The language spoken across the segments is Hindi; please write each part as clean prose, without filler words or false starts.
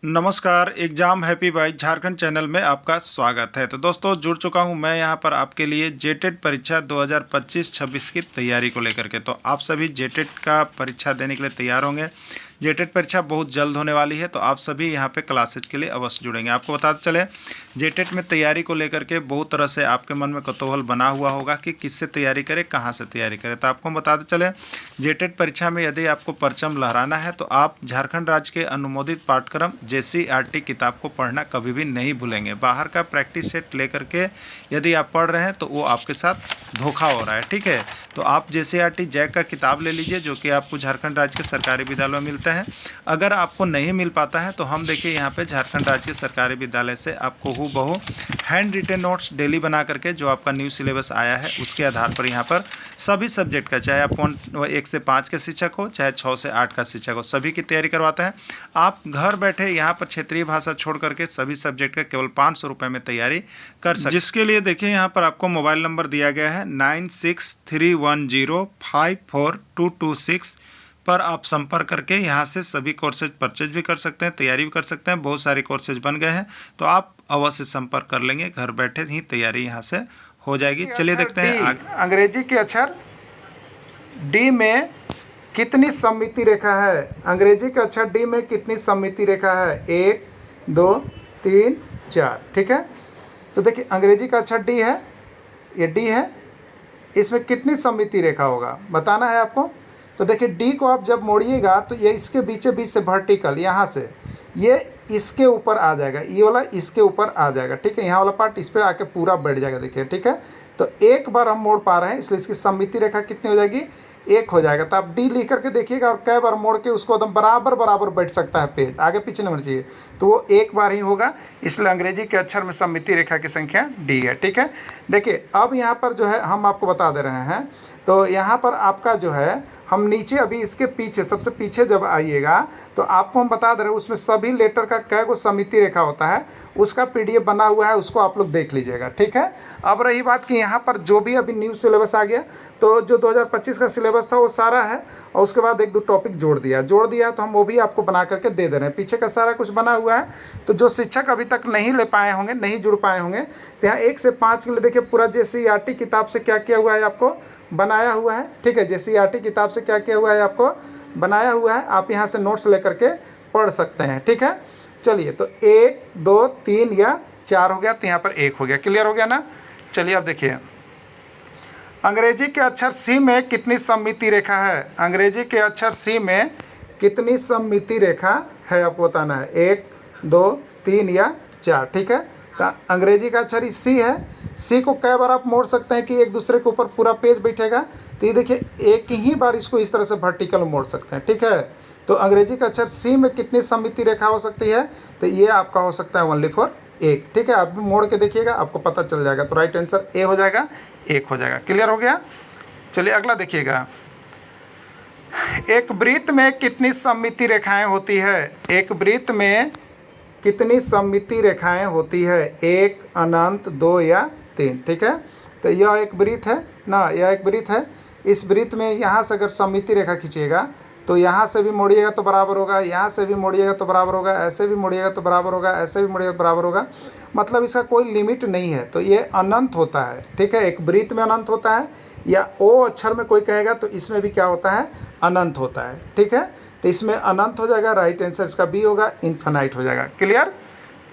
नमस्कार। Exam happy by Jharkhand channel में आपका स्वागत है। तो दोस्तों जुड़ चुका हूं मैं यहां पर आपके लिए जेटेट परीक्षा 2025-26 की तैयारी को लेकर के। तो आप सभी जेटेट का परीक्षा देने के लिए तैयार होंगे। जेटेट परीक्षा बहुत जल्द होने वाली है, तो आप सभी यहां पे क्लासेज के लिए अवश्य जुड़ेंगे। आपको बताते चले, जेटेट में तैयारी को लेकर के बहुत तरह से आपके मन में कौतूहल बना हुआ होगा कि किससे तैयारी करें, कहाँ से तैयारी करें। तो आपको बताते चले, जेटेट परीक्षा में यदि आपको परचम लहराना है तो आप झारखंड राज्य के अनुमोदित पाठ्यक्रम JCERT किताब को पढ़ना कभी भी नहीं भूलेंगे। बाहर का प्रैक्टिस सेट लेकर के यदि आप पढ़ रहे हैं तो वो आपके साथ धोखा हो रहा है, ठीक है। तो आप JCERT जैक का किताब ले लीजिए, जो कि आपको झारखंड राज्य के सरकारी विद्यालयों में मिलता है। अगर आपको नहीं मिल पाता है तो हम देखिए यहाँ पे झारखंड राज्य के सरकारी विद्यालय से आपको हूबहू हैंड रिटेन नोट्स डेली बना करके जो आपका न्यू सिलेबस आया है उसके आधार पर यहाँ पर सभी सब्जेक्ट का, चाहे आप 1 से 5 के शिक्षक हो, चाहे 6 से 8 का शिक्षक हो, सभी की तैयारी करवाते हैं। आप घर बैठे यहाँ पर क्षेत्रीय भाषा छोड़ करके सभी सब्जेक्ट का केवल 500 रुपये में तैयारी कर सकते हैं। जिसके लिए देखिए यहाँ पर आपको मोबाइल नंबर दिया गया है 9631054226 पर आप संपर्क करके यहाँ से सभी कोर्सेज परचेज भी कर सकते हैं, तैयारी भी कर सकते हैं। बहुत सारे कोर्सेज बन गए हैं, तो आप अवश्य संपर्क कर लेंगे। घर बैठे ही तैयारी यहाँ से हो जाएगी। चलिए देखते हैं अंग्रेजी के अक्षर डी में कितनी सममिति रेखा है। अंग्रेजी के अक्षर डी में कितनी सममिति रेखा है? 1 2 3 4। ठीक है, तो देखिए अंग्रेजी का अक्षर डी है, ये डी है, इसमें कितनी सममिति रेखा होगा बताना है आपको। तो देखिए डी को आप जब मोड़िएगा तो ये इसके बीचे बीच से वर्टिकल यहाँ से ये इसके ऊपर आ जाएगा, ये वाला इसके ऊपर आ जाएगा। ठीक है, यहाँ वाला पार्ट इस पर आके पूरा बैठ जाएगा। देखिए ठीक है, तो एक बार हम मोड़ पा रहे हैं, इसलिए इसकी सममिति रेखा कितनी हो जाएगी? 1 हो जाएगा। तो आप डी लिख करके देखिएगा और कई बार मोड़ के उसको एकदम बराबर बराबर बैठ सकता है, पेज आगे पीछे नहीं होना चाहिए, तो वो एक बार ही होगा। इसलिए अंग्रेजी के अक्षर में सममिति रेखा की संख्या डी है। ठीक है, देखिए अब यहाँ पर जो है हम आपको बता दे रहे हैं, तो यहाँ पर आपका जो है हम नीचे अभी इसके पीछे सबसे पीछे जब आइएगा तो आपको हम बता दे रहे हैं उसमें सभी लेटर का कै गो सममिति रेखा होता है, उसका PDF बना हुआ है, उसको आप लोग देख लीजिएगा। ठीक है, अब रही बात कि यहाँ पर जो भी अभी न्यू सिलेबस आ गया, तो जो 2025 का सिलेबस था वो सारा है, और उसके बाद 1-2 टॉपिक जोड़ दिया तो हम वो भी आपको बना करके दे दे रहे हैं। पीछे का सारा कुछ बना हुआ है, तो जो शिक्षक अभी तक नहीं ले पाए होंगे, नहीं जुड़ पाए होंगे, तो यहाँ 1 से 5 के लिए देखिए पूरा JCERT किताब से क्या किया हुआ है आपको बनाया हुआ है। ठीक है, JCERT किताब से क्या किया हुआ है आपको बनाया हुआ है, आप यहाँ से नोट्स लेकर के पढ़ सकते हैं। ठीक है, चलिए तो 1 2 3 या 4 हो गया, तो यहाँ पर 1 हो गया। क्लियर हो गया ना। चलिए अब देखिए अंग्रेजी के अक्षर सी में कितनी सममिति रेखा है। अंग्रेजी के अक्षर सी में कितनी सममिति रेखा है आपको बताना है, 1 2 3 या 4। ठीक है, तो अंग्रेजी का अक्षर सी है, सी को कई बार आप मोड़ सकते हैं कि एक दूसरे के ऊपर पूरा पेज बैठेगा। तो ये देखिए एक ही बार इसको इस तरह से वर्टिकल मोड़ सकते हैं। ठीक है, तो अंग्रेजी का अक्षर सी में कितनी सममिति रेखा हो सकती है, तो ये आपका हो सकता है ओनली फॉर 1। ठीक है, आप भी मोड़ के देखिएगा, आपको पता चल जाएगा। तो राइट आंसर ए हो जाएगा, 1 हो जाएगा। क्लियर हो गया। चलिए अगला देखिएगा, एक वृत्त में कितनी सममिति रेखाएँ होती है। एक वृत्त में कितनी सममिति रेखाएं होती है? 1 अनंत 2 या 3। ठीक है, तो यह एक वृत्त है ना, यह एक वृत्त है। इस वृत्त में यहाँ से अगर सममिति रेखा खींचिएगा तो यहाँ से भी मोड़िएगा तो बराबर होगा, यहाँ से भी मोड़िएगा तो बराबर होगा, ऐसे भी मोड़िएगा तो बराबर होगा, ऐसे भी मोड़िएगा तो बराबर होगा। मतलब इसका कोई लिमिट नहीं है, तो ये अनंत होता है। ठीक है, एक वृत्त में अनंत होता है, या ओ अक्षर में कोई कहेगा तो इसमें भी क्या होता है? अनंत होता है। ठीक है, तो इसमें अनंत हो जाएगा, राइट आंसर इसका बी होगा, इन्फिनाइट हो जाएगा। क्लियर।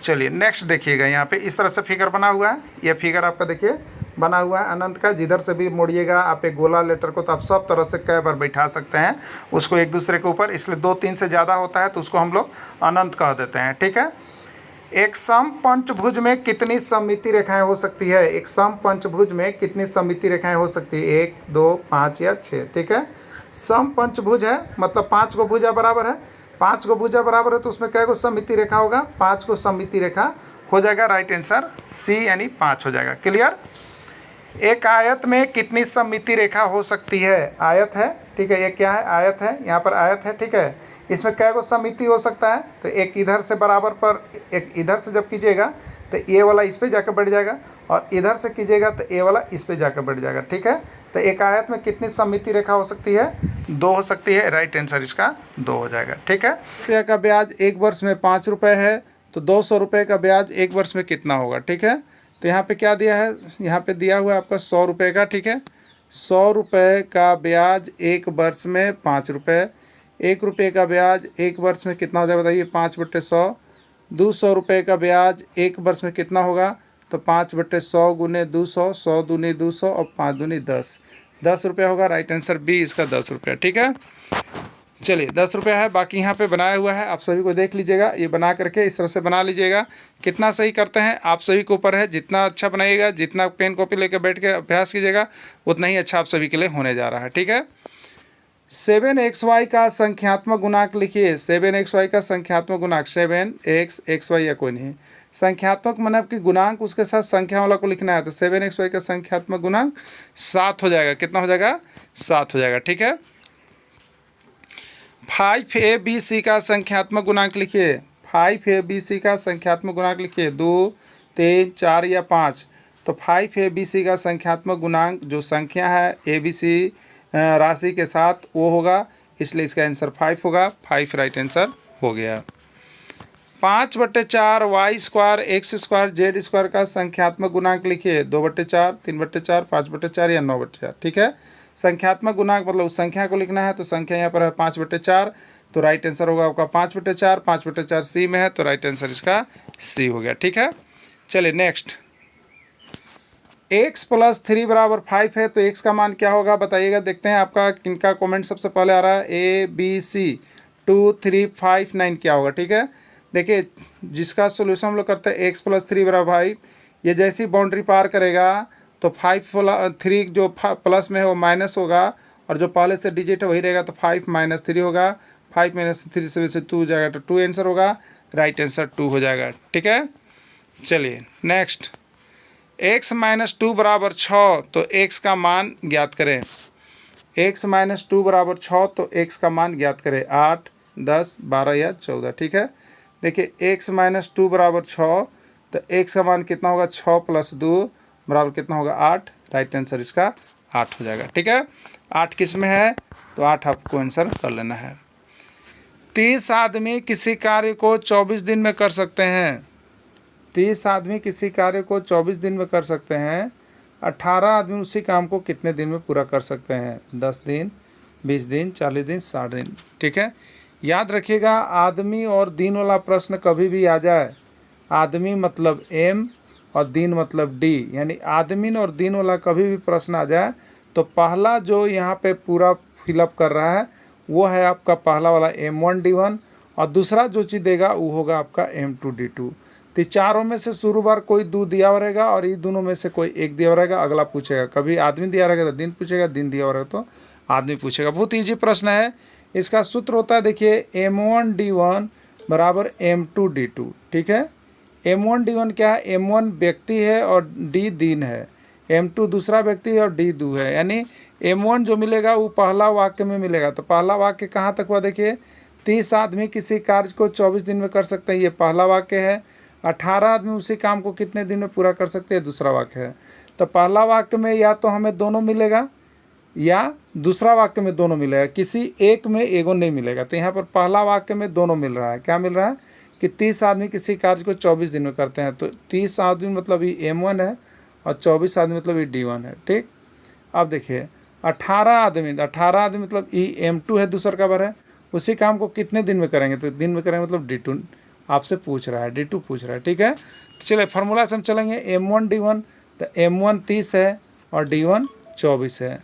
चलिए नेक्स्ट देखिएगा, यहाँ पे इस तरह से फिगर बना हुआ है। ये फिगर आपका देखिए बना हुआ है अनंत का। जिधर से भी मोड़िएगा आप एक गोला लेटर को, तो आप सब तरह से कई बार बैठा सकते हैं उसको एक दूसरे के ऊपर। इसलिए 2-3 से ज़्यादा होता है तो उसको हम लोग अनंत कह देते हैं। ठीक है, एक सम पंचभुज में कितनी सममिति रेखाएं हो सकती है। एक सम पंचभुज में कितनी सममिति रेखाएं हो सकती है? 1 2 5 या 6। ठीक है, सम पंचभुज है मतलब 5 गो भुजा बराबर है, 5 गो भुजा बराबर है, तो उसमें कै गो सममिति रेखा होगा? 5 गो सममिति रेखा हो जाएगा। राइट आंसर सी यानी 5 हो जाएगा। क्लियर। एक आयत में कितनी सममिति रेखा हो सकती है? आयत है, ठीक है, ये क्या है? आयत है, यहाँ पर आयत है। ठीक है, इसमें कै गो सममिति हो सकता है? तो एक इधर से बराबर पर, एक इधर से जब कीजिएगा तो ये वाला इस पर जाकर बैठ जाएगा, और इधर से कीजिएगा तो ए वाला इस पे जाकर बैठ जाएगा। ठीक है, तो एक आयत में कितनी सममिति रेखा हो सकती है? 2 हो सकती है। राइट आंसर इसका 2 हो जाएगा। ठीक है, रुपये का ब्याज 1 वर्ष में 5 रुपये है, तो 200 रुपये का ब्याज 1 वर्ष में कितना होगा? ठीक है, तो यहाँ पे क्या दिया है? यहाँ पे दिया हुआ है आपका 100 रुपये का। ठीक है, 100 रुपये का ब्याज 1 वर्ष में 5 रुपये। 1 रुपये का ब्याज 1 वर्ष में कितना हो जाएगा बताइए? 5/100। 200 रुपये का ब्याज 1 वर्ष में कितना होगा? तो 5/100 गुने 200, 100 दूनी 200 और 5 दूनी 10, 10 रुपये होगा। राइट आंसर बी इसका 10 रुपये। ठीक है, चलिए 10 रुपये है, बाकी यहाँ पे बनाया हुआ है, आप सभी को देख लीजिएगा। ये बना करके इस तरह से बना लीजिएगा। कितना सही करते हैं आप सभी के ऊपर है, जितना अच्छा बनाइएगा, जितना पेन कॉपी लेकर बैठ के अभ्यास कीजिएगा उतना ही अच्छा आप सभी के लिए होने जा रहा है। ठीक है, 7xy का संख्यात्मक गुणांक लिखिए। 7xy का संख्यात्मक गुणांक 7xxy या कोई नहीं, संख्यात्मक मतलब कि गुणांक उसके साथ संख्या वाला को लिखना है। तो 7xy का संख्यात्मक गुणांक 7 हो जाएगा। कितना हो जाएगा? 7 हो जाएगा। ठीक है, 5abc का संख्यात्मक गुणांक लिखिए। 5abc का संख्यात्मक गुणांक लिखिए। 2, 3, 4 या 5। तो 5abc का संख्यात्मक गुणांक जो संख्या है abc राशि के साथ वो होगा, इसलिए इसका आंसर 5 होगा। 5 राइट आंसर हो गया। 5/4 Y square X square Z square का संख्यात्मक गुणांक लिखिए। 2/4, 3/4, 5/4 या 9/4। ठीक है, संख्यात्मक गुणांक मतलब उस संख्या को लिखना है, तो संख्या यहाँ पर है 5/4, तो राइट आंसर होगा आपका 5/4। 5/4 सी में है, तो राइट आंसर इसका सी हो गया। ठीक है, चलिए नेक्स्ट। x + 3 = 5 है, तो x का मान क्या होगा बताइएगा। देखते हैं आपका किनका कमेंट सबसे पहले आ रहा है। ABC 2, 3, 5, 9 क्या होगा? ठीक है, देखिए जिसका सोल्यूशन हम लोग करते हैं x + 3 = 5, ये जैसी बाउंड्री पार करेगा तो 3 जो प्लस में है वो माइनस होगा, और जो पहले से डिजिट है वही रहेगा, तो 5 - 3 होगा। 5 - 3 से 2 हो जाएगा, तो 2 आंसर होगा। राइट आंसर 2 हो जाएगा। ठीक है, चलिए नेक्स्ट। x - 2 = 6, तो x का मान ज्ञात करें। x - 2 = 6, तो x का मान ज्ञात करें। 8, 10, 12 या 14। ठीक है, देखिए x - 2 = 6, तो x का मान कितना होगा? 6 + 2 बराबर कितना होगा? 8। राइट आंसर इसका 8 हो जाएगा। ठीक है, 8 किस में है? तो 8 आपको आंसर कर लेना है। 30 आदमी किसी कार्य को 24 दिन में कर सकते हैं। 30 आदमी किसी कार्य को 24 दिन में कर सकते हैं। 18 आदमी उसी काम को कितने दिन में पूरा कर सकते हैं? 10 दिन, 20 दिन, 40 दिन, 60 दिन। ठीक है, याद रखिएगा आदमी और दिन वाला प्रश्न कभी भी आ जाए, आदमी मतलब M और दिन मतलब D, यानी आदमी और दिन वाला कभी भी प्रश्न आ जाए तो पहला जो यहाँ पे पूरा फिलअप कर रहा है वो है आपका पहला वाला M1D1, और दूसरा जो चीज़ देगा वो होगा आपका M2D2। तो चारों में से शुरू बार कोई 2 दिया हुआ रहेगा और ये दोनों में से कोई एक दिया हुआ रहेगा, अगला पूछेगा। कभी आदमी दिया रहेगा तो दिन पूछेगा, दिन दिया हुआ रहेगा तो आदमी पूछेगा। बहुत ईजी प्रश्न है। इसका सूत्र होता है देखिए M1D1 = M2D2। ठीक है, M1D1 क्या है? M1 व्यक्ति है और D दिन है, M2 दूसरा व्यक्ति है और D दू है, यानी M1 जो मिलेगा वो पहला वाक्य में मिलेगा। तो पहला वाक्य कहाँ तक हुआ देखिए, 30 आदमी किसी कार्य को 24 दिन में कर सकते हैं, ये पहला वाक्य है। 18 आदमी उसी काम को कितने दिन में पूरा कर सकते हैं, दूसरा वाक्य है। तो पहला वाक्य में या तो हमें दोनों मिलेगा या दूसरा वाक्य में दोनों मिलेगा, किसी एक में एगो नहीं मिलेगा। तो यहाँ पर पहला वाक्य में दोनों मिल रहा है। क्या मिल रहा है कि 30 आदमी किसी कार्य को 24 दिन में करते हैं, तो 30 आदमी मतलब ये M1 है और 24 आदमी मतलब ये D1 है। ठीक, अब देखिए 18 आदमी मतलब ये M2 है, दूसरा का बार है, उसी काम को कितने दिन में करेंगे? तो दिन में करेंगे मतलब D2 आपसे पूछ रहा है, D2 पूछ रहा है। ठीक है, तो चलिए फार्मूला से हम चलेंगे। M1D1, तो M1 30 है और D1 24 है,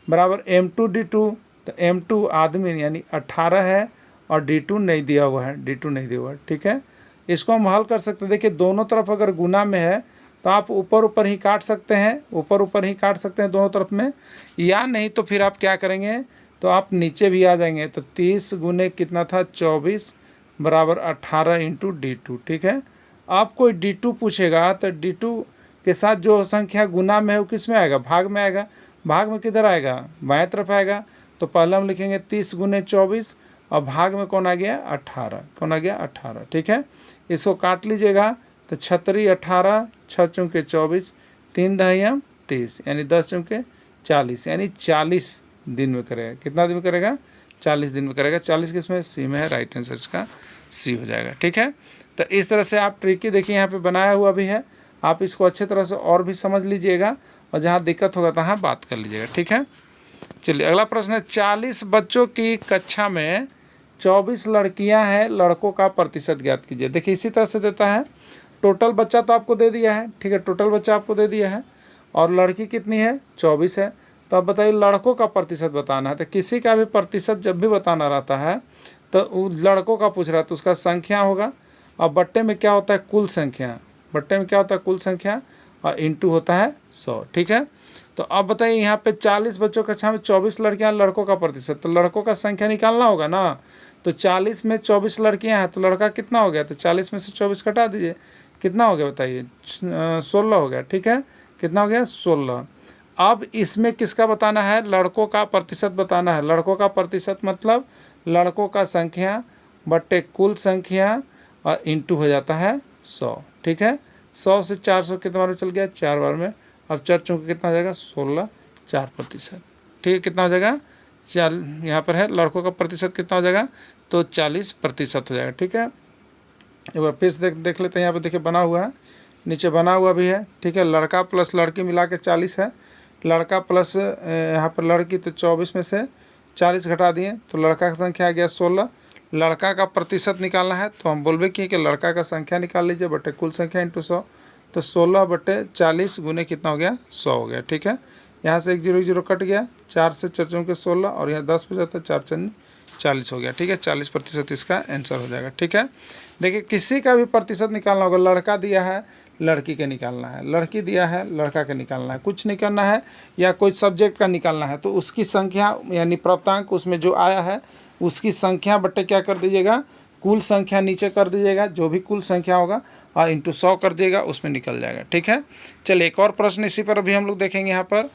बराबर M2D2, तो M2 आदमी यानी 18 है और D2 नहीं दिया हुआ है, D2 नहीं दिया हुआ है। ठीक है, इसको हम हल कर सकते हैं। देखिए दोनों तरफ अगर गुना में है तो आप ऊपर ऊपर ही काट सकते हैं, ऊपर ऊपर ही काट सकते हैं दोनों तरफ में, या नहीं तो फिर आप क्या करेंगे, तो आप नीचे भी आ जाएंगे। तो 30 गुने कितना था? 24 बराबर 18 × D2। ठीक है, आप कोई D2 पूछेगा तो D2 के साथ जो संख्या गुना में है वो किस में आएगा? भाग में आएगा। भाग में किधर आएगा? बाएं तरफ आएगा। तो पहले हम लिखेंगे 30 गुने 24 और भाग में कौन आ गया? 18। कौन आ गया? 18। ठीक है, इसको काट लीजिएगा तो 36 18, 6 चौके 24, 3 ढाई 30, यानी 10 चौके 40, यानी 40 दिन में करेगा। कितना दिन में करेगा? 40 दिन में करेगा। 40 किसमें? सी में है। राइट आंसर इसका सी हो जाएगा। ठीक है, तो इस तरह से आप ट्रिकी देखिए यहाँ पे बनाया हुआ भी है, आप इसको अच्छे तरह से और भी समझ लीजिएगा और जहाँ दिक्कत होगा तहाँ बात कर लीजिएगा। ठीक है, चलिए अगला प्रश्न है, 40 बच्चों की कक्षा में 24 लड़कियां हैं, लड़कों का प्रतिशत ज्ञात कीजिए। देखिए इसी तरह से देता है, टोटल बच्चा तो आपको दे दिया है, ठीक है, टोटल बच्चा आपको दे दिया है और लड़की कितनी है? 24 है। तो अब बताइए लड़कों का प्रतिशत बताना है। तो किसी का भी प्रतिशत जब भी बताना रहता है तो लड़कों का पूछ रहा है तो उसका संख्या होगा और बट्टे में क्या होता है? कुल संख्या। बट्टे में क्या होता है? कुल संख्या और इंटू होता है 100। ठीक है, तो अब बताइए यहाँ पे 40 बच्चों कक्षा में 24 लड़कियां, लड़कों का प्रतिशत, तो लड़कों का संख्या निकालना होगा ना। तो 40 में 24 लड़कियां हैं तो लड़का कितना हो गया? तो 40 में से 24 घटा दीजिए, कितना हो गया बताइए? 16 हो गया। ठीक है, कितना हो गया? 16। अब इसमें किसका बताना है? लड़कों का प्रतिशत बताना है। लड़कों का प्रतिशत मतलब लड़कों का संख्या बट्टे कुल संख्या और इंटू हो जाता है 100। ठीक है, 100 से 400 कितने बार में चल गया? 4 बार में। अब 4 चौके कितना हो जाएगा? 16, 4%। ठीक है, कितना हो जाएगा? 4, यहाँ पर है लड़कों का प्रतिशत कितना हो जाएगा? तो 40% हो जाएगा। ठीक है, एक बार फिर से देख लेते हैं। यहाँ पर देखिए बना हुआ है, नीचे बना हुआ भी है। ठीक है, लड़का प्लस लड़की मिला के 40 है, लड़का प्लस यहाँ पर लड़की, तो 24 में से 40 घटा दिए तो लड़का का संख्या आ गया 16। लड़का का प्रतिशत निकालना है तो हम बोलबे किए कि लड़का का संख्या निकाल लीजिए बटे कुल संख्या इंटू 100, तो 16 बटे 40 गुने कितना हो गया? 100 हो गया। ठीक है, यहाँ से एक 0 0 कट गया, 4 से 4 चौके 16 और यहाँ 10 पे जाता है, 4 4 40 हो गया। ठीक है, 40% इसका आंसर हो जाएगा। ठीक है, देखिए किसी का भी प्रतिशत निकालना होगा, लड़का दिया है लड़की के निकालना है, लड़की दिया है लड़का के निकालना है, कुछ नहीं करना है या कोई सब्जेक्ट का निकालना है तो उसकी संख्या यानी प्राप्तांक उसमें जो आया है उसकी संख्या बट्टे क्या कर दीजिएगा? कुल संख्या नीचे कर दीजिएगा, जो भी कुल संख्या होगा और इंटू 100 कर दिएगा, उसमें निकल जाएगा। ठीक है, चलिए एक और प्रश्न इसी पर अभी हम लोग देखेंगे। यहाँ पर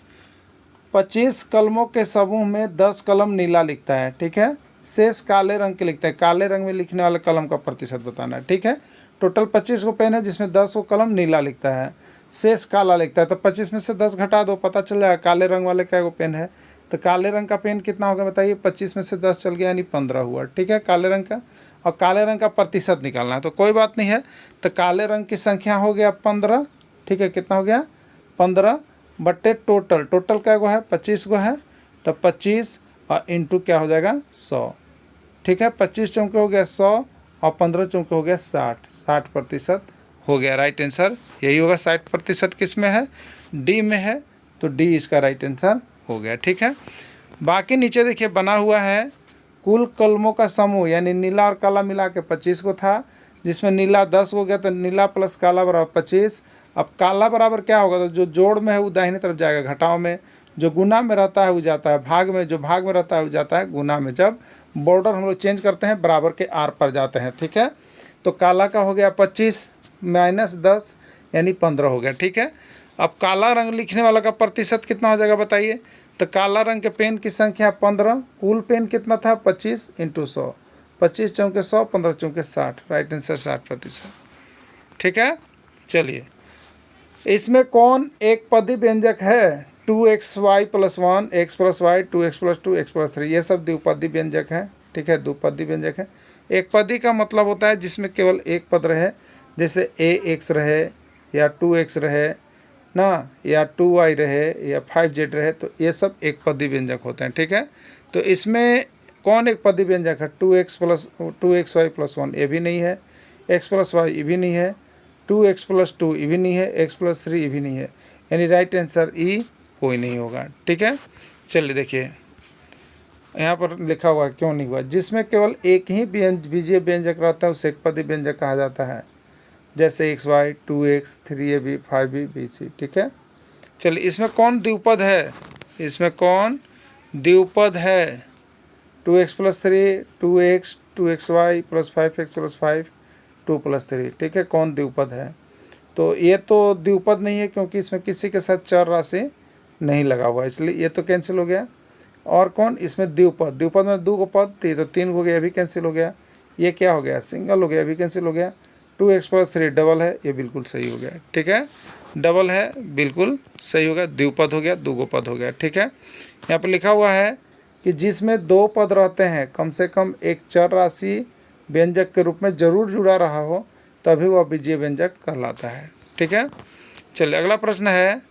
25 कलमों के समूह में 10 कलम नीला लिखता है। ठीक है, शेष काले रंग के लिखते हैं, काले रंग में लिखने वाले कलम का प्रतिशत बताना है। ठीक है, टोटल 25 को पेन है जिसमें 10 को कलम नीला लिखता है, शेष काला लिखता है, तो 25 में से 10 घटा दो, पता चल जाएगा काले रंग वाले क्या वो पेन है। तो काले रंग का पेन कितना होगा बताइए? 25 में से 10 चल गया यानी 15 हुआ। ठीक है, काले रंग का, और काले रंग का प्रतिशत निकालना है तो कोई बात नहीं है, तो काले रंग की संख्या हो गया 15। ठीक है, कितना हो गया? 15 बट्टे टोटल, टोटल क्या गो है? 25 गो है, तो 25 और इंटू क्या हो जाएगा? 100। ठीक है, 25 चौके हो गया 100 और 15 चौके हो गया 60, 60% हो गया। राइट आंसर यही होगा। 60% किस में है? डी में है, तो डी इसका राइट आंसर हो गया। ठीक है, बाकी नीचे देखिए बना हुआ है, कुल कलमों का समूह यानी नीला और काला मिला के 25 को था, जिसमें नीला 10 हो गया तो नीला प्लस काला बराबर 25। अब काला बराबर क्या होगा? तो जो जोड़ में है वो दाहिने तरफ जाएगा, घटाव में, जो गुना में रहता है वो जाता है भाग में, जो भाग में रहता है वो जाता है गुना में। जब बॉर्डर हम लोग चेंज करते हैं बराबर के आर पर जाते हैं। ठीक है, तो काला का हो गया 25 माइनस 10 यानी 15 हो गया। ठीक है, अब काला रंग लिखने वाला का प्रतिशत कितना हो जाएगा बताइए? तो काला रंग के पेन की संख्या 15, कुल पेन कितना था? 25 इंटू 100, 25 चौके 100, 15 चौके 60, राइट आंसर 60%। ठीक है, चलिए इसमें कौन एक पदी व्यंजक है? 2xy + 1, x + y, 2x + 2, x + 3, ये सब द्विपदी व्यंजक हैं। ठीक है, द्विपदी व्यंजक है। एक पदी का मतलब होता है जिसमें केवल एक पद रहे, जैसे ax रहे या 2x रहे ना, या 2y रहे या 5z रहे, तो ये सब एक पदी व्यंजक होते हैं। ठीक है, तो इसमें कौन एक पदी व्यंजक है? 2xy + 1 ये भी नहीं है, x + y ये भी नहीं है, 2x + 2 ये भी नहीं है, x + 3 ये भी नहीं है, यानी राइट आंसर ई कोई नहीं होगा। ठीक है, चलिए देखिए यहाँ पर लिखा हुआ क्यों नहीं हुआ? जिसमें केवल एक ही बीजीय व्यंजक रहता है उसे एक पदी व्यंजक कहा जाता है, जैसे xy, 2x, 3ab, 5b, bc। ठीक है, चलिए इसमें कौन द्विपद है? इसमें कौन द्विपद है? 2x + 3, 2x, 2xy + 5x + 5, 2 + 3। ठीक है, कौन द्विपद है? तो ये तो द्विपद नहीं है क्योंकि इसमें किसी के साथ चर राशि नहीं लगा हुआ, इसलिए ये तो कैंसिल हो गया। और कौन इसमें द्विपद? द्विपद में 2 को पद, तो ये तो 3 हो गया, ये भी कैंसिल हो गया। ये क्या हो गया? सिंगल हो गया, ये भी कैंसिल हो गया। 2x+3 डबल है, ये बिल्कुल सही हो गया। ठीक है, डबल है, बिल्कुल सही हो गया। द्विपद हो गया, दुगोपद हो गया। ठीक है, यहाँ पर लिखा हुआ है कि जिसमें 2 पद रहते हैं, कम से कम एक चर राशि व्यंजक के रूप में जरूर जुड़ा रहा हो, तभी वह बीजीय व्यंजक कहलाता है। ठीक है, चलिए अगला प्रश्न है,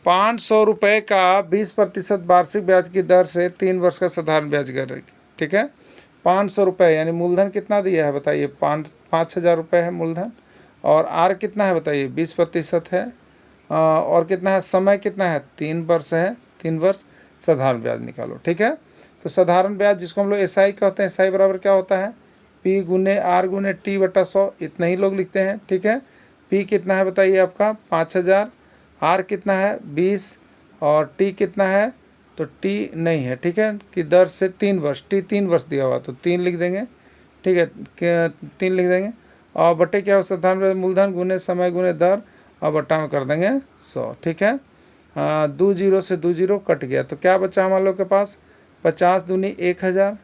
500 रुपये का 20% वार्षिक ब्याज की दर से 3 वर्ष का साधारण ब्याज करेगी। ठीक है, 500 रुपये यानी मूलधन कितना दिया है बताइए, 5,000 रुपये है मूलधन, और आर कितना है बताइए, 20% है, और कितना है, समय कितना है, 3 वर्ष है, 3 वर्ष, साधारण ब्याज निकालो। ठीक है, तो साधारण ब्याज जिसको हम लोग एसआई कहते हैं, एसआई बराबर क्या होता है, पी गुने आर गुने टी बटा 100, इतना ही लोग लिखते हैं। ठीक है, पी कितना है बताइए आपका 5,000, आर कितना है 20, और टी कितना है, तो टी नहीं है। ठीक है, कि दर से 3 वर्ष, टी 3 वर्ष दिया हुआ तो 3 लिख देंगे। ठीक है, 3 लिख देंगे, और बटे क्या हो, साधारण मूलधन गुने समय गुने दर, और बट्टा में कर देंगे 100। ठीक है, 2 जीरो से 2 जीरो कट गया, तो क्या बचा हमारे लोग के पास, 50 दूनी 1,000।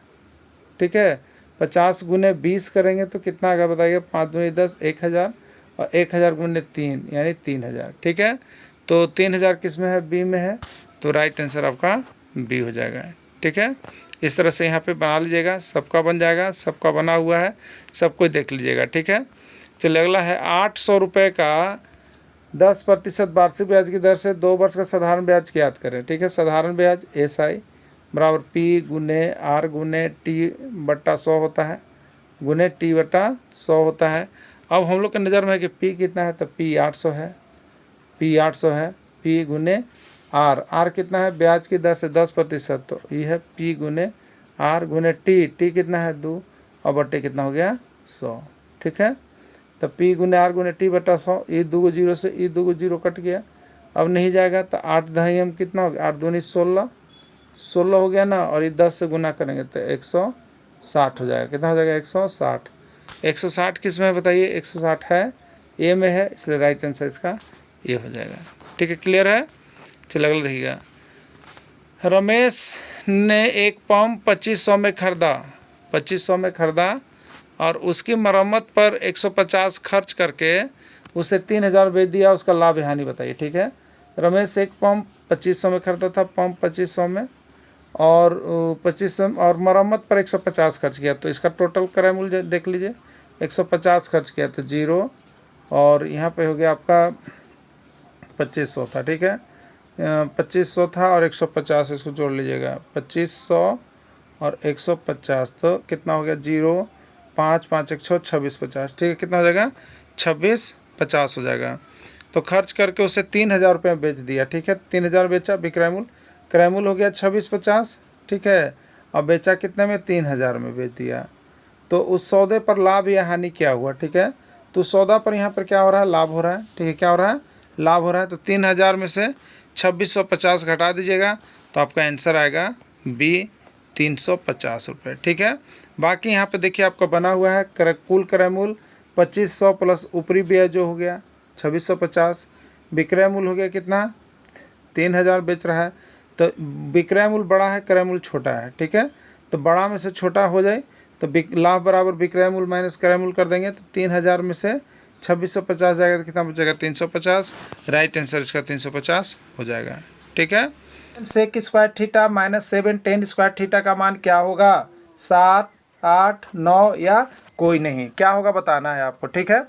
ठीक है, 50 गुने 20 करेंगे तो कितना आएगा बताइए, 5 दूनी 10, 1,000, और 1,000 गुने 3 यानी 3,000। ठीक है, तो 3,000 किस में है, बी में है, तो राइट आंसर आपका बी हो जाएगा। ठीक है, इस तरह से यहाँ पे बना लीजिएगा, सबका बन जाएगा, सबका बना हुआ है, सबको देख लीजिएगा। ठीक है, चलिए अगला है, 800 रुपये का 10% वार्षिक ब्याज की दर से 2 वर्ष का साधारण ब्याज ज्ञात करें। ठीक है, साधारण ब्याज एस आई बराबर पी गुने आर गुने टी बट्टा 100 होता है, गुने टी बटा 100 होता है। अब हम लोग के नज़र में है कि पी कितना है, तो पी 800 है, पी 800 है, पी गुने आर, आर कितना है, ब्याज की दर से 10%, तो ये है पी गुने आर गुने टी, टी कितना है 2, और बट्टे कितना हो गया 100। ठीक है, तो पी गुने आर गुने टी बटा 100, ये 2 जीरो से ये 2 जीरो कट गया, अब नहीं जाएगा, तो 8 दही हम कितना हो गया, 8 दूनी 16, 16 हो गया ना, और ये 10 से गुना करेंगे तो 160 हो जाएगा। कितना हो जाएगा, 160। 160 किस में है बताइए, 160 है ए में है, इसलिए राइट आंसर इसका ये हो जाएगा। ठीक है, क्लियर है। चलिए अगला देखिएगा, रमेश ने एक पंप 2500 में खरीदा, 2500 में खरीदा, और उसकी मरम्मत पर 150 खर्च करके उसे 3,000 बेच दिया, उसका लाभ हानि बताइए। ठीक है, रमेश एक पंप 2500 में खरीदा था, पंप 2500 में, और 2500 और मरम्मत पर 150 खर्च किया, तो इसका टोटल क्रय मूल्य देख लीजिए, 150 खर्च किया तो 0, और यहाँ पे हो गया आपका 2500 था। ठीक है, 2500 था और 150, इसको जोड़ लीजिएगा, 2500 और 150, तो कितना हो गया 0, 5 5 1 6 26 50। ठीक है, कितना हो जाएगा 26 50 हो जाएगा। तो खर्च करके उसे 3,000 रुपये में बेच दिया। ठीक है, 3,000 बेचा, विक्रय मूल्य, क्रय मूल्य हो गया 26 50। ठीक है, अब बेचा कितने में, 3,000 में बेच दिया, तो उस सौदे पर लाभ या हानि क्या हुआ। ठीक है, तो सौदा पर यहाँ पर क्या हो रहा है, लाभ हो रहा है। ठीक है, क्या हो रहा है, लाभ हो रहा है, तो 3,000 में से 2650 घटा दीजिएगा, तो आपका आंसर आएगा बी 350 रुपये। ठीक है, बाकी यहाँ पे देखिए आपका बना हुआ है कुल क्रय मूल्य 2500 प्लस ऊपरी ब्याज जो हो गया 2650, विक्रय मूल्य हो गया कितना, 3,000 बेच रहा है, तो विक्रय मूल्य बड़ा है, क्रय मूल्य छोटा है। ठीक है, तो बड़ा में से छोटा हो जाए तो लाभ बराबर विक्रय मूल्य माइनस क्रय मूल्य कर देंगे, तो 3,000 में से 2650 जाएगा तो कितना बचेगा, 350। राइट आंसर इसका 350 हो जाएगा। ठीक है, sec square theta minus 7 tan square theta का मान क्या होगा, 7 8 9 या कोई नहीं, क्या होगा बताना है आपको। ठीक है,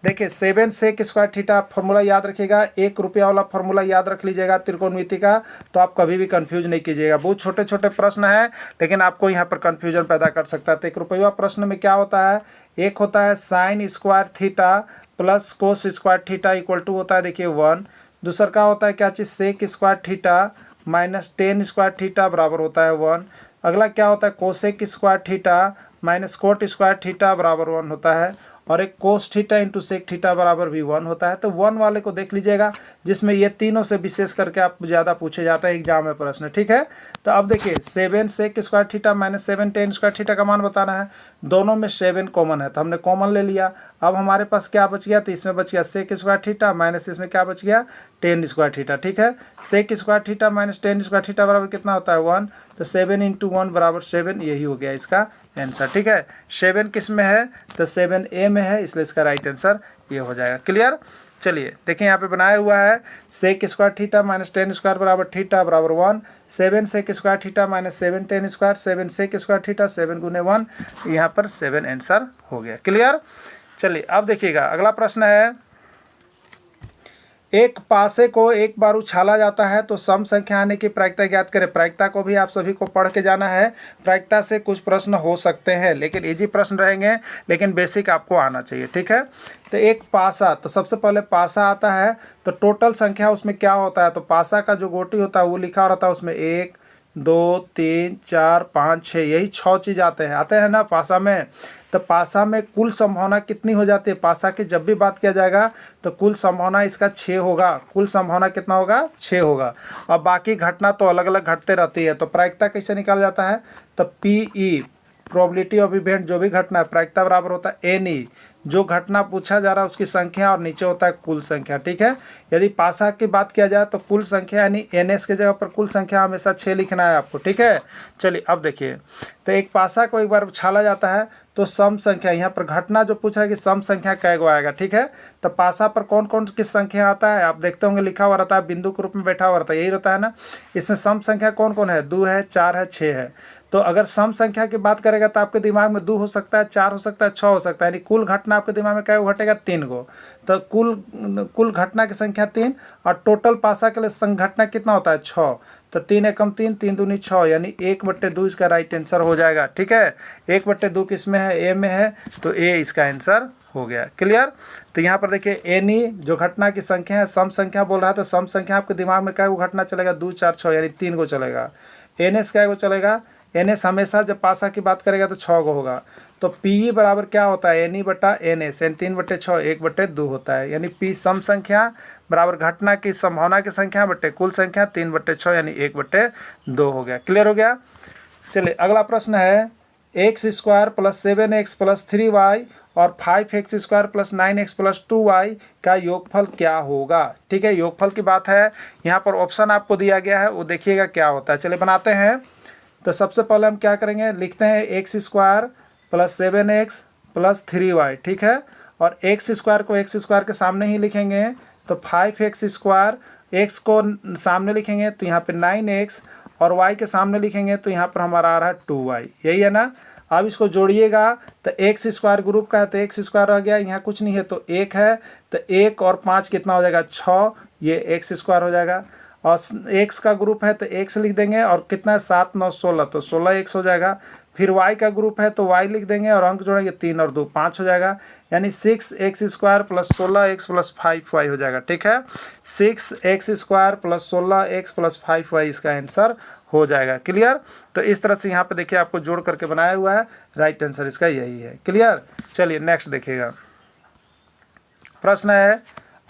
देखिए 7 सेक स्क्वायर थीटा फॉर्मूला याद रखिएगा, 1 रुपया वाला फॉर्मूला याद रख लीजिएगा त्रिकोणमिति का, तो आप कभी भी कंफ्यूज नहीं कीजिएगा। बहुत छोटे छोटे प्रश्न है, लेकिन आपको यहाँ पर कंफ्यूजन पैदा कर सकता है। तो 1 रुपया प्रश्न में क्या होता है, एक होता है sin square theta plus cos square theta equal to होता है देखिए 1, दूसरा का होता है क्या चीज़, sec square theta minus tan square theta बराबर होता है 1, अगला क्या होता है cosec square theta minus cot square theta बराबर 1 होता है, और एक cos theta into sec theta बराबर भी 1 होता है। तो 1 वाले को देख लीजिएगा, जिसमें ये तीनों से विशेष करके आप ज़्यादा पूछे जाता है एग्जाम में प्रश्न। ठीक है, तो अब देखिए 7 sec square theta minus 7 tan square theta का मान बताना है, दोनों में 7 कॉमन है, तो हमने कॉमन ले लिया। अब हमारे पास क्या बच गया, तो इसमें बच गया सेक स्क्वायर थीटा माइनस इसमें क्या बच गया, टेन स्क्वायर थीटा। ठीक है, sec square theta minus tan square theta बराबर कितना होता है 1, तो 7 × 1 बराबर 7, यही हो गया इसका आंसर। ठीक है, 7 किस में है, तो 7A में है, इसलिए इसका राइट आंसर ये हो जाएगा। क्लियर। चलिए देखिए यहाँ पे बनाया हुआ है sec square theta minus 10 square बराबर थीटा बराबर 1, 7 sec square theta minus 7 10 square, 7 sec square theta 7 गुने 1, यहाँ पर 7 आंसर हो गया। क्लियर। चलिए अब देखिएगा अगला प्रश्न है, एक पासे को एक बार उछाला जाता है तो सम संख्या आने की प्रायिकता ज्ञात करें। प्रायिकता को भी आप सभी को पढ़ के जाना है। प्रायिकता से कुछ प्रश्न हो सकते हैं, लेकिन इजी प्रश्न रहेंगे, लेकिन बेसिक आपको आना चाहिए। ठीक है, तो एक पासा, तो सबसे पहले पासा आता है तो टोटल संख्या उसमें क्या होता है, तो पासा का जो गोटी होता है वो लिखा रहता है उसमें 1 2 3 4 5 6, यही 6 चीज़ आते हैं ना पासा में। तो पासा में कुल संभावना कितनी हो जाती है, पासा की जब भी बात किया जाएगा तो कुल संभावना इसका 6 होगा। कुल संभावना कितना होगा, 6 होगा। और बाकी घटना तो अलग अलग घटते रहती है। तो प्रायिकता कैसे निकाला जाता है, तो PE प्रोबेबिलिटी ऑफ इवेंट, जो भी घटना है, प्रायिकता बराबर होता है NE, जो घटना पूछा जा रहा है उसकी संख्या, और नीचे होता है कुल संख्या। ठीक है, यदि पासा की बात किया जाए तो कुल संख्या यानी NS के जगह पर कुल संख्या हमेशा 6 लिखना है आपको। ठीक है, चलिए अब देखिए, तो एक पासा को एक बार उछाला जाता है तो सम संख्या, यहाँ पर घटना जो पूछ रहा है कि सम संख्या कै गो आएगा। ठीक है, तो पासा पर कौन कौन किस संख्या आता है, आप देखते होंगे लिखा हुआ रहता है, बिंदु के रूप में बैठा हुआ रहता है, यही रहता है ना। इसमें सम संख्या कौन कौन है, 2 है, 4 है, 6 है। तो अगर सम संख्या की बात करेगा तो आपके दिमाग में 2 हो सकता है, 4 हो सकता है, 6 हो सकता है, यानी कुल घटना आपके दिमाग में क्या घटेगा, 3 गो। तो कुल घटना की संख्या 3, और टोटल पासा के लिए घटना कितना होता है, 6। तो 3 एकम 3, 3 दूनी 6, यानी 1/2 इसका राइट आंसर हो जाएगा। ठीक है, 1/2 किस में है, ए में है, तो ए इसका आंसर हो गया। क्लियर। तो यहाँ पर देखिए एनी जो घटना की संख्या है, सम संख्या बोल रहा है, तो सम संख्या आपके दिमाग में क्या वो घटना चलेगा, 2 4 6, यानी 3 गो चलेगा। NS क्या वो चलेगा, NS हमेशा जब पासा की बात करेगा तो 6 गो होगा। तो PE बराबर क्या होता है, NE बटा NS, यानी 3/6 1/2 होता है, यानी P सम संख्या बराबर घटना की संभावना की संख्या बटे कुल संख्या 3/6, यानी 1/2 हो गया। क्लियर हो गया। चलिए अगला प्रश्न है, x² + 7x + 3y और 5x² + 9x + 2y का योगफल क्या होगा। ठीक है, योगफल की बात है, यहाँ पर ऑप्शन आपको दिया गया है, वो देखिएगा क्या होता है। चलिए बनाते हैं। तो सबसे पहले हम क्या करेंगे, लिखते हैं x² + 7x + 3y। ठीक है, और x² को x² के सामने ही लिखेंगे, तो 5x², x को सामने लिखेंगे तो यहाँ पे 9x, और y के सामने लिखेंगे तो यहाँ पर हमारा आ रहा है 2y, यही है ना। अब इसको जोड़िएगा तो x² ग्रुप का है तो x² रह गया, यहाँ कुछ नहीं है तो 1 है, तो 1 और 5 कितना हो जाएगा, 6, ये x² हो जाएगा। और x का ग्रुप है तो x लिख देंगे, और कितना है 7 9 16, तो 16x हो जाएगा। फिर y का ग्रुप है तो y लिख देंगे, और अंक जोड़ेंगे 3 और 2 5 हो जाएगा, यानी 6x² + 16x + 5y हो जाएगा। ठीक है, 6x² + 16x + 5y इसका आंसर हो जाएगा। क्लियर। तो इस तरह से यहाँ पे देखिए आपको जोड़ करके बनाया हुआ है, राइट आंसर इसका यही है। क्लियर। चलिए नेक्स्ट देखिएगा, प्रश्न है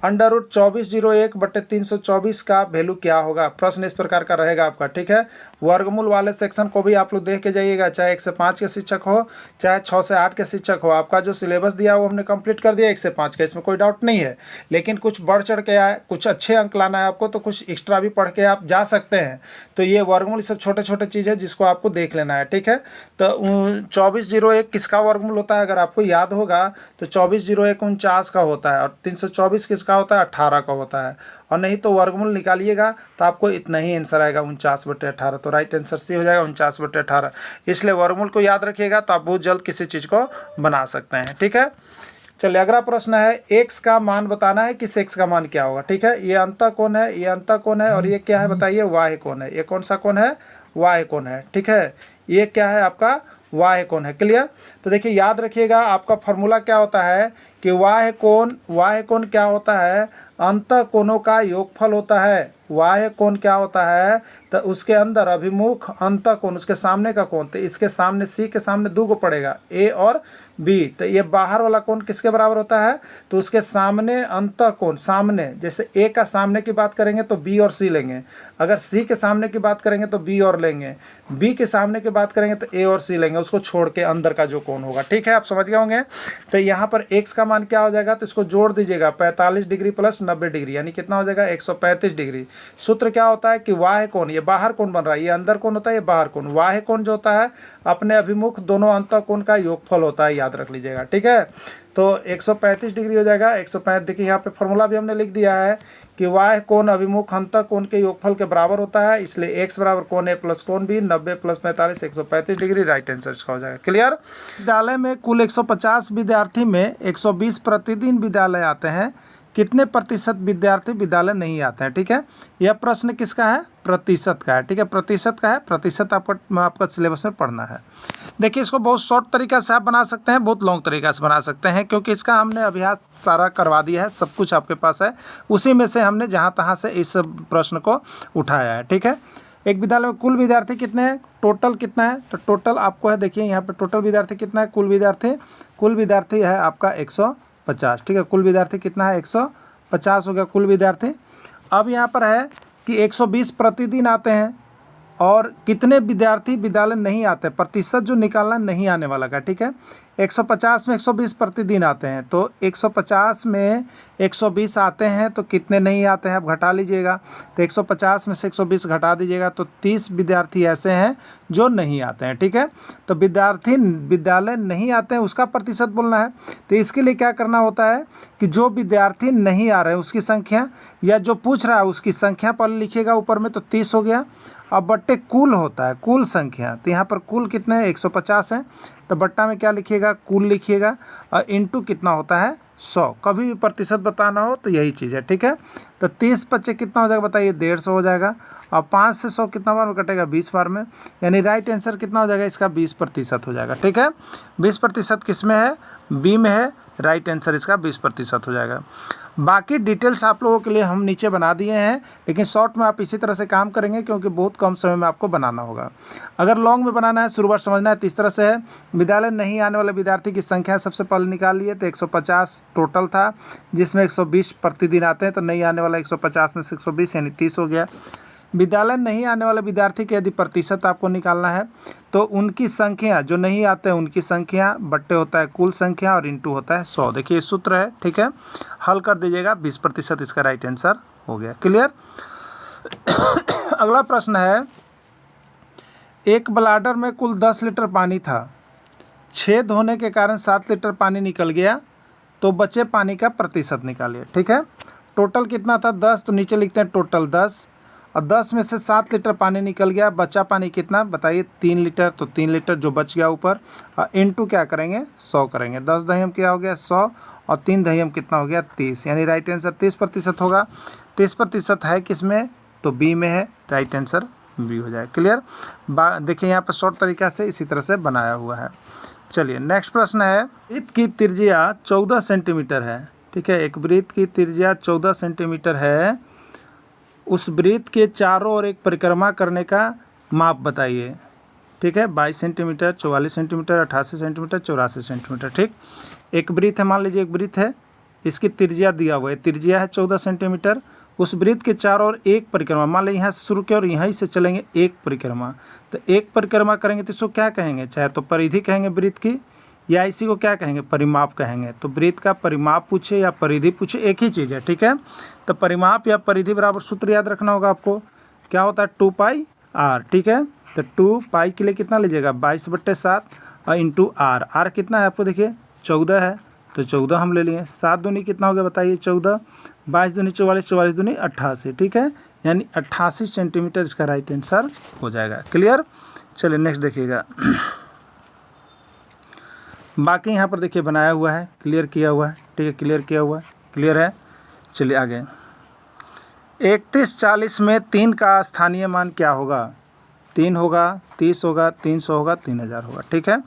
√2401/324 का वैल्यू क्या होगा। प्रश्न इस प्रकार का रहेगा आपका। ठीक है, वर्गमूल वाले सेक्शन को भी आप लोग देख के जाइएगा, चाहे 1 से 5 के शिक्षक हो, चाहे 6 से 8 के शिक्षक हो। आपका जो सिलेबस दिया वो हमने कंप्लीट कर दिया 1 से 5 का, इसमें कोई डाउट नहीं है। लेकिन कुछ बढ़ चढ़ के आए, कुछ अच्छे अंक लाना है आपको, तो कुछ एक्स्ट्रा भी पढ़ के आप जा सकते हैं। तो ये वर्गमूल सब छोटे छोटे चीज़ है जिसको आपको देख लेना है। ठीक है, तो 2401 किसका वर्गमूल होता है, अगर आपको याद होगा तो 2401 49 का होता है, और 324 किसका होता है, 18 का होता है। और नहीं तो वर्गमूल निकालिएगा तो आपको इतना ही आंसर आएगा, 49/18। तो राइट आंसर सी हो जाएगा 49/18। इसलिए वर्गमूल को याद रखिएगा तो आप बहुत जल्द किसी चीज़ को बना सकते हैं। ठीक है, चलिए अगला प्रश्न है, x का मान बताना है, किस x का मान क्या होगा। ठीक है, ये अंतः कोण है, ये अंतः कोण है, और ये क्या है बताइए, y कोण है। ये कौन सा कोण है, y कोण है। ठीक है, ये क्या है आपका, y कोण है। क्लियर। तो देखिए याद रखिएगा, आपका फॉर्मूला क्या होता है कि y कोण क्या होता है, अंतः कोणों का योगफल होता है। y कोण क्या होता है, तो उसके अंदर अभिमुख अंतः कोण, उसके सामने का कोण, तो इसके सामने c के सामने 2 को पड़ेगा, a और बी, तो ये बाहर वाला कोण किसके बराबर होता है, तो उसके सामने अंतः कोण, सामने जैसे ए का सामने की बात करेंगे तो बी और सी लेंगे, अगर सी के सामने की बात करेंगे तो बी और लेंगे, बी के सामने की बात करेंगे तो ए और सी लेंगे, उसको छोड़ के अंदर का जो कोण होगा। ठीक है, आप समझ गए होंगे। तो यहाँ पर एक्स का मान क्या हो जाएगा, तो इसको जोड़ दीजिएगा, 45 डिग्री प्लस 90 डिग्री यानी कितना हो जाएगा 135 डिग्री। सूत्र क्या होता है कि वाह्य कोण, ये बाहर कोण बन रहा है, ये अंदर कोण होता है, ये बाहर कोण। वाह्य कोण जो होता है अपने अभिमुख दोनों अंतः कोण का योगफल होता है, याद रख लीजिएगा। ठीक है, तो 135 डिग्री हो जाएगा। 135 देखिए यहाँ पे फॉर्मूला भी हमने लिख दिया है कि वाह्य कोण अभिमुख अंतः कोण के योगफल के बराबर होता है, इसलिए x बराबर कोण a प्लस कोण b, 90 plus 45 135 degree, right answer इसका हो जाएगा। क्लियर। विद्यालय में कुल 150 विद्यार्थी में 120 प्रतिदिन विद्यालय आते हैं, कितने प्रतिशत विद्यार्थी विद्यालय नहीं आते हैं। ठीक है, यह प्रश्न किसका है, प्रतिशत का है। ठीक है, प्रतिशत का है, प्रतिशत आपका सिलेबस में पढ़ना है। देखिए इसको बहुत शॉर्ट तरीका से आप बना सकते हैं, बहुत लॉन्ग तरीका से बना सकते हैं, क्योंकि इसका हमने अभ्यास सारा करवा दिया है, सब कुछ आपके पास है, उसी में से हमने जहाँ तहाँ से इस प्रश्न को उठाया है। ठीक है, एक विद्यालय में कुल विद्यार्थी कितने हैं, टोटल कितना है, तो टोटल आपको है, देखिए यहाँ पे टोटल विद्यार्थी कितना है, कुल विद्यार्थी है आपका 150। ठीक है, कुल विद्यार्थी कितना है, 150 हो गया कुल विद्यार्थी। अब यहाँ पर है कि 120 प्रतिदिन आते हैं और कितने विद्यार्थी विद्यालय नहीं आते, प्रतिशत जो निकालना नहीं आने वाला का। ठीक है, 150 में 120 प्रतिदिन आते हैं, तो 150 में 120 आते हैं तो कितने नहीं आते हैं, आप घटा लीजिएगा, तो 150 में से 120 घटा दीजिएगा तो 30 विद्यार्थी ऐसे हैं जो नहीं आते हैं। ठीक है, तो विद्यार्थी विद्यालय नहीं आते हैं उसका प्रतिशत बोलना है, तो इसके लिए क्या करना होता है कि जो विद्यार्थी नहीं आ रहे हैं उसकी संख्या, या जो पूछ रहा है उसकी संख्या पहले लिखिएगा ऊपर में, तो 30 हो गया। अब बट्टे कुल होता है, कुल संख्या, तो यहाँ पर कुल कितने हैं, 150 है, तो बट्टा में क्या लिखिएगा, कुल लिखिएगा, और इंटू कितना होता है 100। कभी भी प्रतिशत बताना हो तो यही चीज़ है। ठीक है, तो 30 बच्चे कितना हो जाएगा बताइए, 150 हो जाएगा, और 5 से 100 कितना बार में कटेगा, 20 बार में, यानी राइट आंसर कितना हो जाएगा इसका, 20% हो जाएगा। ठीक है, 20% किस में है, बी में है, राइट आंसर इसका 20% हो जाएगा। बाकी डिटेल्स आप लोगों के लिए हम नीचे बना दिए हैं, लेकिन शॉर्ट में आप इसी तरह से काम करेंगे क्योंकि बहुत कम समय में आपको बनाना होगा। अगर लॉन्ग में बनाना है, शुरुआत समझना है, तो इस तरह से है, विद्यालय नहीं आने वाले विद्यार्थी की संख्या सबसे पहले निकाल लिए, तो 150 टोटल था, जिसमें 120 प्रतिदिन आते हैं, तो नहीं आने वाला 150 में से 120 यानी 30 हो गया। विद्यालय नहीं आने वाले विद्यार्थी के यदि प्रतिशत आपको निकालना है तो उनकी संख्या, जो नहीं आते हैं उनकी संख्या बट्टे होता है कुल संख्या और इंटू होता है 100। देखिए सूत्र है। ठीक है, हल कर दीजिएगा, 20% इसका राइट आंसर हो गया। क्लियर। अगला प्रश्न है, एक ब्लाडर में कुल 10 लीटर पानी था, छेद होने के कारण 7 लीटर पानी निकल गया, तो बचे पानी का प्रतिशत निकालिए। ठीक है, टोटल कितना था 10, तो नीचे लिखते हैं टोटल 10, और 10 में से 7 लीटर पानी निकल गया, बचा पानी कितना बताइए, 3 लीटर, तो 3 लीटर जो बच गया ऊपर, और इंटू क्या करेंगे 100 करेंगे, 10 दहियम क्या हो गया 100, और 3 दहियम कितना हो गया 30, यानी राइट आंसर 30% होगा। 30% है किस में, तो बी में है, राइट आंसर बी हो जाए। क्लियर। देखिए यहाँ पर शॉर्ट तरीका से इसी तरह से बनाया हुआ है। चलिए नेक्स्ट प्रश्न है, वृत्त की त्रिज्या 14 सेंटीमीटर है। ठीक है, एक वृत्त की त्रिज्या 14 सेंटीमीटर है, उस वृत्त के चारों ओर एक परिक्रमा करने का माप बताइए। ठीक है, 22 सेंटीमीटर, 44 सेंटीमीटर, 88 सेंटीमीटर, 84 सेंटीमीटर। ठीक, एक वृत्त है, मान लीजिए एक वृत्त है, इसकी त्रिज्या दिया हुआ है, त्रिज्या है 14 सेंटीमीटर, उस वृत्त के चारों ओर एक परिक्रमा, मान लीजिए यहाँ से शुरू किया और यहीं से चलेंगे एक परिक्रमा, तो एक परिक्रमा करेंगे तो इसको क्या कहेंगे, चाहे तो परिधि कहेंगे वृत्त की, या इसी को क्या कहेंगे, परिमाप कहेंगे। तो वृत्त का परिमाप पूछे या परिधि पूछे, एक ही चीज़ है। ठीक है, तो परिमाप या परिधि बराबर सूत्र याद रखना होगा आपको, क्या होता है 2πr। ठीक है, तो 2π के लिए कितना लीजिएगा 22/7 और इंटू आर, आर कितना है आपको देखिए 14 है, तो 14 हम ले लिए। 7 दूनी कितना हो गया बताइए 14, 22 दूनी 44, 44 दूनी 88। ठीक है, यानी 88 सेंटीमीटर इसका राइट आंसर हो जाएगा। क्लियर। चलिए नेक्स्ट देखिएगा, बाकी यहाँ पर देखिए बनाया हुआ है, क्लियर किया हुआ है। ठीक है, क्लियर किया हुआ है, क्लियर है। चलिए आगे, 3140 में 3 का स्थानीय मान क्या होगा, 3 होगा, 30 होगा, 300 होगा, 3000 होगा। ठीक है,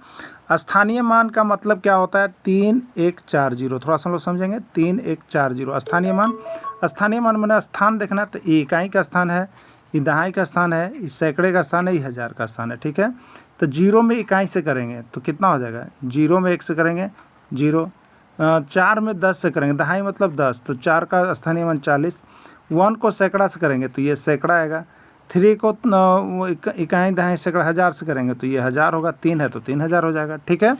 स्थानीय मान का मतलब क्या होता है, 3140, थोड़ा सा हम लोग समझेंगे, 3140 स्थानीय मान। स्थानीय मान मैंने स्थान देखना, तो ये इकाई का स्थान है, ये दहाई का स्थान है, इस सैकड़े का स्थान है, ये हज़ार का स्थान है। ठीक है, तो 0 में इकाई से करेंगे तो कितना हो जाएगा, 0 में 1 से करेंगे 0, 4 में 10 से करेंगे, दहाई मतलब 10, तो 4 का स्थानीय मान 40, 1 को सैकड़ा से करेंगे तो ये सैकड़ा आएगा, 3 को इकाई दहाई सैकड़ा 1000 से करेंगे तो ये 1000 होगा, 3 है तो 3000 हो जाएगा। ठीक है,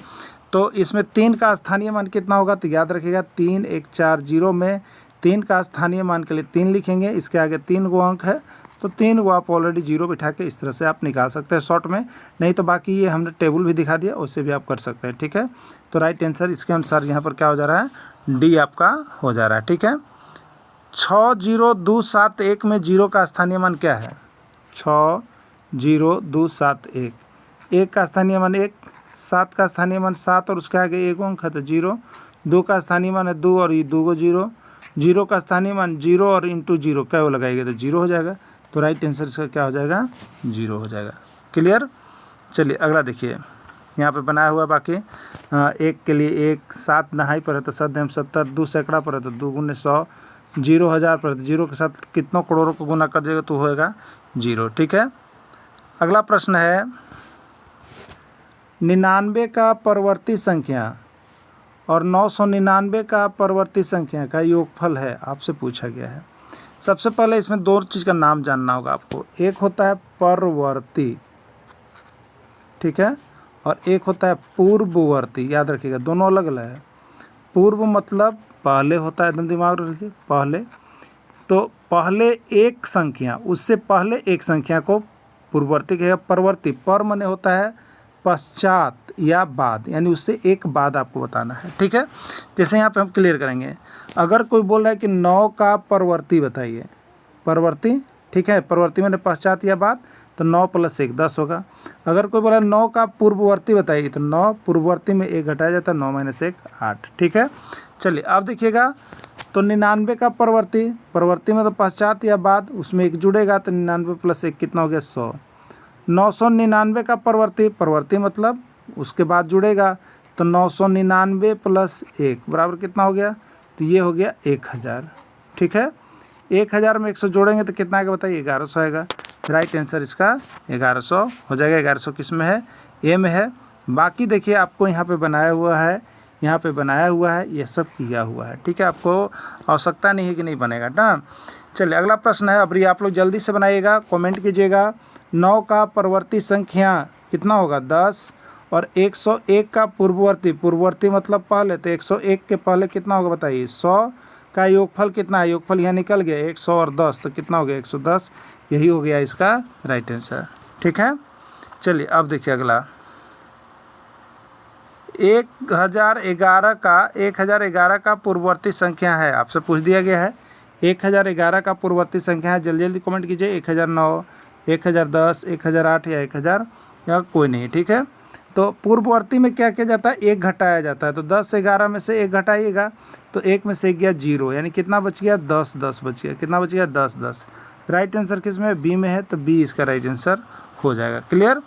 तो इसमें 3 का स्थानीय मान कितना होगा, तो याद रखिएगा 3 1 4 0 में 3 का स्थानीय मान के लिए 3 लिखेंगे, इसके आगे 3 गो अंक है तो 3 गो आप ऑलरेडी 0 बिठा के इस तरह से आप निकाल सकते हैं शॉर्ट में, नहीं तो बाकी ये हमने टेबल भी दिखा दिया उससे भी आप कर सकते हैं। ठीक है, तो राइट आंसर इसके अनुसार यहाँ पर क्या हो जा रहा है, डी आपका हो जा रहा है। ठीक है, 60271 में 0 का स्थानीय मान क्या है, 60271, 1 का स्थानीय मान 1, 7 का स्थानीय मान 7 और उसके आगे 1 अंक है तो 0, 2 का स्थानीय मान है 2 और ये 2 गो 0, 0 का स्थानीय मान 0 और इंटू 0 क्या वो लगाएंगे तो 0 हो जाएगा, तो राइट आंसर इसका क्या हो जाएगा, 0 हो जाएगा। क्लियर, चलिए अगला देखिए यहाँ पे बनाया हुआ बाकी 1 के लिए 1, 7 दहाई पर है तो 7 हम 70, 2 सैकड़ा पर है तो 2 गुने 100, 0 1000 पर है तो 0 के साथ कितनों करोड़ों को गुना कर देगा तो होएगा 0। ठीक है, अगला प्रश्न है 99 का परवर्ती संख्या और 999 का परवर्ती संख्या का योगफल है, आपसे पूछा गया है। सबसे पहले इसमें दो चीज़ का नाम जानना होगा आपको, एक होता है परवर्ती, ठीक है, और एक होता है पूर्ववर्ती। याद रखिएगा दोनों अलग अलग है। पूर्व मतलब पहले होता है, एकदम दिमाग रखिए पहले, तो पहले एक संख्या, उससे पहले एक संख्या को पूर्ववर्ती कहेगा। परवर्ती, पर माने होता है पश्चात या बाद, यानी उससे एक बाद आपको बताना है। ठीक है, जैसे यहाँ पे हम क्लियर करेंगे, अगर कोई बोल रहा है कि 9 का परवर्ती बताइए, परवर्ती, ठीक है, परवर्ती माने पश्चात या बाद, तो 9 + 1 10 होगा। अगर कोई बोला 9 का पूर्ववर्ती बताइए तो 9 पूर्ववर्ती में 1 घटाया जाता है, 9 - 1 8। ठीक है, चलिए अब देखिएगा, तो 99 का परवर्ती, परवर्ती में तो पश्चात या बाद, उसमें 1 जुड़ेगा तो 99 + 1 कितना हो गया 100। 999 का परवर्ती, परवर्ती मतलब उसके बाद जुड़ेगा तो 999 + 1 बराबर कितना हो गया, तो ये हो गया 1000। ठीक है, 1000 में 100 जोड़ेंगे तो कितना आएगा बताइए, 1100 आएगा। राइट आंसर इसका 1100 हो जाएगा। 1100 किस में है, ए में है। बाकी देखिए आपको यहाँ पे बनाया हुआ है, यहाँ पे बनाया हुआ है, ये सब किया हुआ है। ठीक है, आपको आवश्यकता नहीं है कि नहीं बनेगा ना। चलिए अगला प्रश्न है, अब ये आप लोग जल्दी से बनाइएगा, कमेंट कीजिएगा। 9 का परवर्ती संख्या कितना होगा 10, और 101 का पूर्ववर्ती, पूर्ववर्ती मतलब पहले, तो 101 के पहले कितना होगा बताइए, 100 का योगफल कितना है, योगफल यहाँ निकल गया 100 और 10 तो कितना हो गया 110, यही हो गया इसका राइट आंसर। ठीक है, चलिए अब देखिए अगला 1011 का पूर्ववर्ती संख्या है, आपसे पूछ दिया गया है 1011 का पूर्ववर्ती संख्या है। जल्दी जल्दी कमेंट कीजिए, 1009, 1010, 1008 या 1000 या कोई नहीं। ठीक है, तो पूर्ववर्ती में क्या किया जाता है, 1 घटाया जाता है, तो 10 से 11 में से 1 घटाइएगा तो 1 में से 1 गया 0, यानी कितना बच गया 10 10 बच गया, कितना बच गया 10 10। राइट आंसर किस में, बी में है, तो बी इसका राइट आंसर हो जाएगा। क्लियर।